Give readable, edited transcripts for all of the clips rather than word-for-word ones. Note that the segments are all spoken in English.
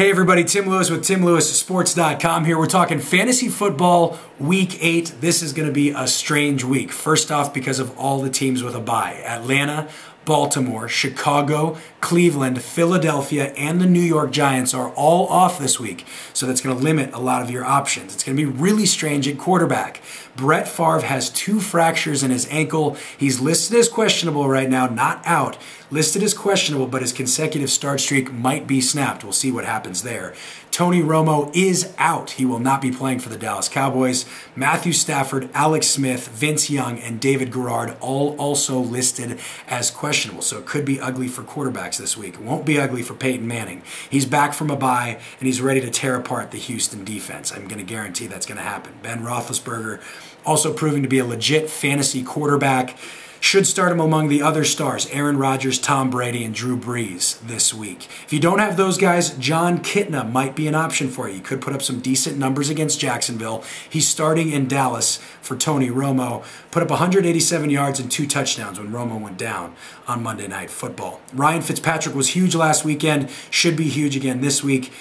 Hey everybody, Tim Lewis with TimLewisSports.com here. We're talking fantasy football week 8. This is going to be a strange week. First off, because of all the teams with a bye. Atlanta, Baltimore, Chicago, Cleveland, Philadelphia, and the New York Giants are all off this week. So that's going to limit a lot of your options. It's going to be really strange at quarterback. Brett Favre has 2 fractures in his ankle. He's listed as questionable right now, not out. Listed as questionable, but his consecutive start streak might be snapped. We'll see what happens there. Tony Romo is out. He will not be playing for the Dallas Cowboys. Matthew Stafford, Alex Smith, Vince Young, and David Garrard all also listed as questionable. So it could be ugly for quarterbacks this week. It won't be ugly for Peyton Manning. He's back from a bye, and he's ready to tear apart the Houston defense. I'm going to guarantee that's going to happen. Ben Roethlisberger, also proving to be a legit fantasy quarterback. Should start him among the other stars, Aaron Rodgers, Tom Brady, and Drew Brees this week. If you don't have those guys, John Kitna might be an option for you. You could put up some decent numbers against Jacksonville. He's starting in Dallas for Tony Romo. Put up 187 yards and 2 touchdowns when Romo went down on Monday Night Football. Ryan Fitzpatrick was huge last weekend. Should be huge again this week.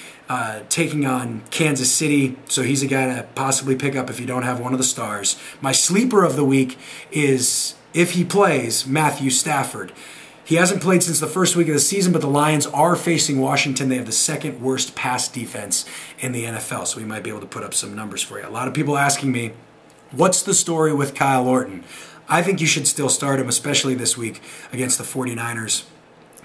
Taking on Kansas City, so he's a guy to possibly pick up if you don't have one of the stars. My sleeper of the week is, if he plays, Matthew Stafford. He hasn't played since the first week of the season, but the Lions are facing Washington. They have the 2nd worst pass defense in the NFL, so we might be able to put up some numbers for you. A lot of people asking me, what's the story with Kyle Orton? I think you should still start him, especially this week against the 49ers.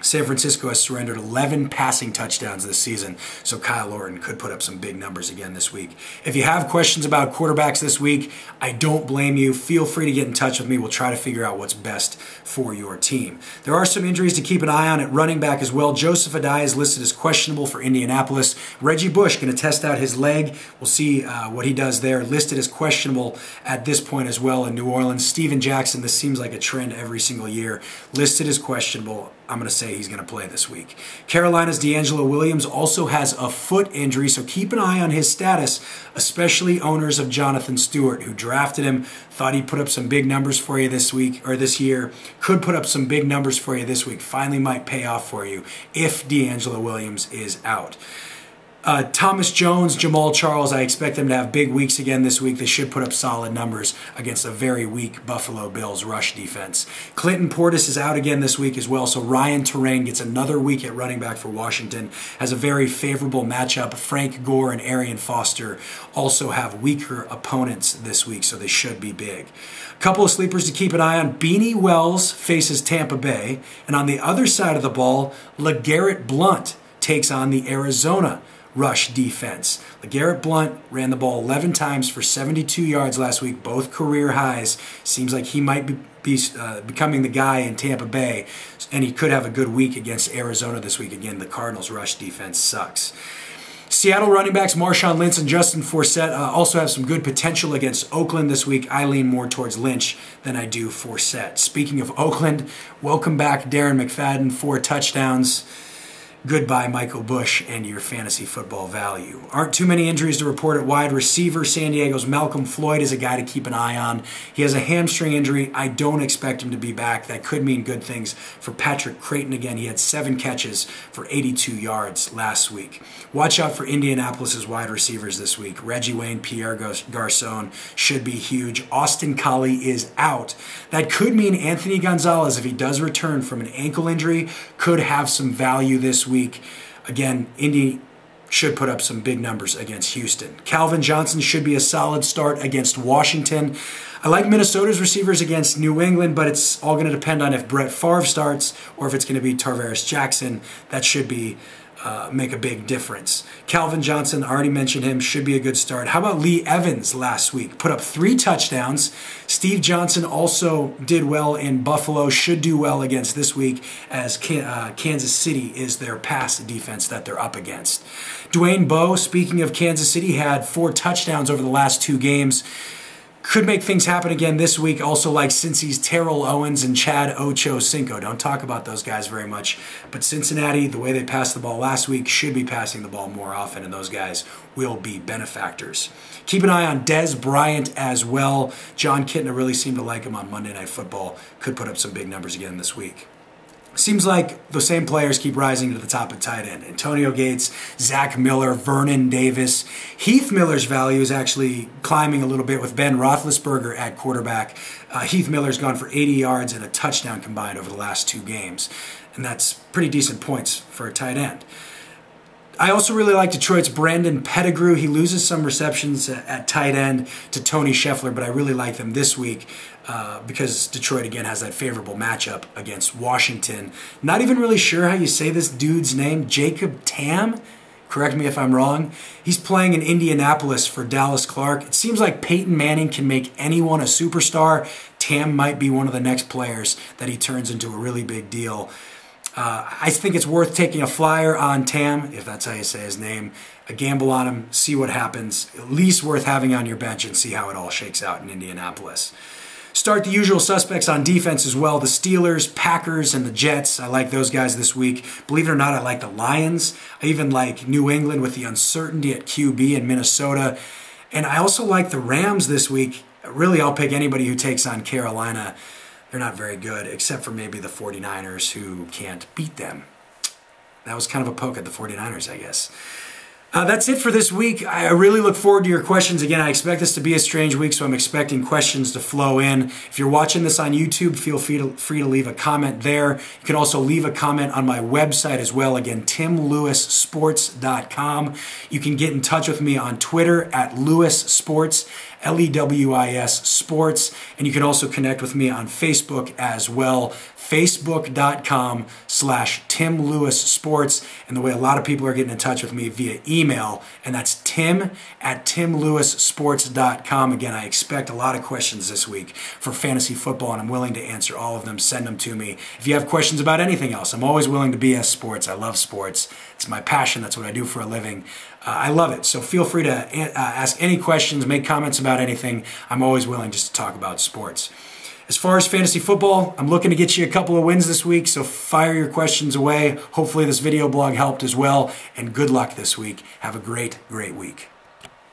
San Francisco has surrendered 11 passing touchdowns this season, so Kyle Orton could put up some big numbers again this week. If you have questions about quarterbacks this week, I don't blame you. Feel free to get in touch with me. We'll try to figure out what's best for your team. There are some injuries to keep an eye on at running back as well. Joseph Addai is listed as questionable for Indianapolis. Reggie Bush going to test out his leg. We'll see what he does there. Listed as questionable at this point as well in New Orleans. Steven Jackson, this seems like a trend every single year. Listed as questionable. I'm going to say he's going to play this week. Carolina's DeAngelo Williams also has a foot injury, so keep an eye on his status, especially owners of Jonathan Stewart, who drafted him, thought he'd put up some big numbers for you this week, or this year, could put up some big numbers for you this week, finally might pay off for you if DeAngelo Williams is out. Thomas Jones, Jamal Charles, I expect them to have big weeks again this week. They should put up solid numbers against a very weak Buffalo Bills rush defense. Clinton Portis is out again this week as well, so Ryan Terrain gets another week at running back for Washington. Has a very favorable matchup. Frank Gore and Arian Foster also have weaker opponents this week, so they should be big. A couple of sleepers to keep an eye on. Beanie Wells faces Tampa Bay, and on the other side of the ball, LeGarrette Blount takes on the Arizona rush defense. LeGarrette Blount ran the ball 11 times for 72 yards last week, both career highs. Seems like he might be becoming the guy in Tampa Bay, and he could have a good week against Arizona this week. Again, the Cardinals' rush defense sucks. Seattle running backs Marshawn Lynch and Justin Forsett also have some good potential against Oakland this week. I lean more towards Lynch than I do Forsett. Speaking of Oakland, welcome back Darren McFadden, 4 touchdowns. Goodbye, Michael Bush, and your fantasy football value. Aren't too many injuries to report at wide receiver. San Diego's Malcolm Floyd is a guy to keep an eye on. He has a hamstring injury. I don't expect him to be back. That could mean good things for Patrick Creighton again. He had 7 catches for 82 yards last week. Watch out for Indianapolis's wide receivers this week. Reggie Wayne, Pierre Garcon should be huge. Austin Collie is out. That could mean Anthony Gonzalez, if he does return from an ankle injury, could have some value this week. Again, Indy should put up some big numbers against Houston. Calvin Johnson should be a solid start against Washington. I like Minnesota's receivers against New England, but it's all going to depend on if Brett Favre starts or if it's going to be Tarvaris Jackson. That should be make a big difference. Calvin Johnson, I already mentioned him, should be a good start. How about Lee Evans last week? Put up 3 touchdowns. Steve Johnson also did well in Buffalo, should do well against this week as Kansas City is their pass defense that they're up against. Dwayne Bowe, speaking of Kansas City, had 4 touchdowns over the last 2 games. Could make things happen again this week. Also like Cincy's Terrell Owens and Chad Ochocinco. Don't talk about those guys very much. But Cincinnati, the way they passed the ball last week, should be passing the ball more often, and those guys will be benefactors. Keep an eye on Dez Bryant as well. John Kitna really seemed to like him on Monday Night Football. Could put up some big numbers again this week. Seems like the same players keep rising to the top at tight end. Antonio Gates, Zach Miller, Vernon Davis. Heath Miller's value is actually climbing a little bit with Ben Roethlisberger at quarterback. Heath Miller's gone for 80 yards and a touchdown combined over the last 2 games. And that's pretty decent points for a tight end. I also really like Detroit's Brandon Pettigrew. He loses some receptions at tight end to Tony Scheffler, but I really like them this week because Detroit, again, has that favorable matchup against Washington. Not even really sure how you say this dude's name, Jacob Tam. Correct me if I'm wrong. He's playing in Indianapolis for Dallas Clark. It seems like Peyton Manning can make anyone a superstar. Tam might be one of the next players that he turns into a really big deal. I think it's worth taking a flyer on Tam, if that's how you say his name, a gamble on him, see what happens. At least worth having on your bench and see how it all shakes out in Indianapolis. Start the usual suspects on defense as well. The Steelers, Packers, and the Jets. I like those guys this week. Believe it or not, I like the Lions. I even like New England with the uncertainty at QB in Minnesota. And I also like the Rams this week. Really, I'll pick anybody who takes on Carolina. They're not very good, except for maybe the 49ers who can't beat them. That was kind of a poke at the 49ers, I guess. That's it for this week. I really look forward to your questions. Again, I expect this to be a strange week, so I'm expecting questions to flow in. If you're watching this on YouTube, feel free to leave a comment there. You can also leave a comment on my website as well. Again, timlewissports.com. You can get in touch with me on Twitter at Lewis Sports, Lewis Sports, and you can also connect with me on Facebook as well, facebook.com/Tim Lewis Sports. And the way a lot of people are getting in touch with me via email, and that's tim@timlewissports.com. Again, I expect a lot of questions this week for fantasy football, and I'm willing to answer all of them. Send them to me. If you have questions about anything else, I'm always willing to BS sports. I love sports. It's my passion. That's what I do for a living. I love it. So feel free to ask any questions, make comments about anything. I'm always willing just to talk about sports. As far as fantasy football, I'm looking to get you a couple of wins this week, so fire your questions away. Hopefully this video blog helped as well, and good luck this week. Have a great, great week.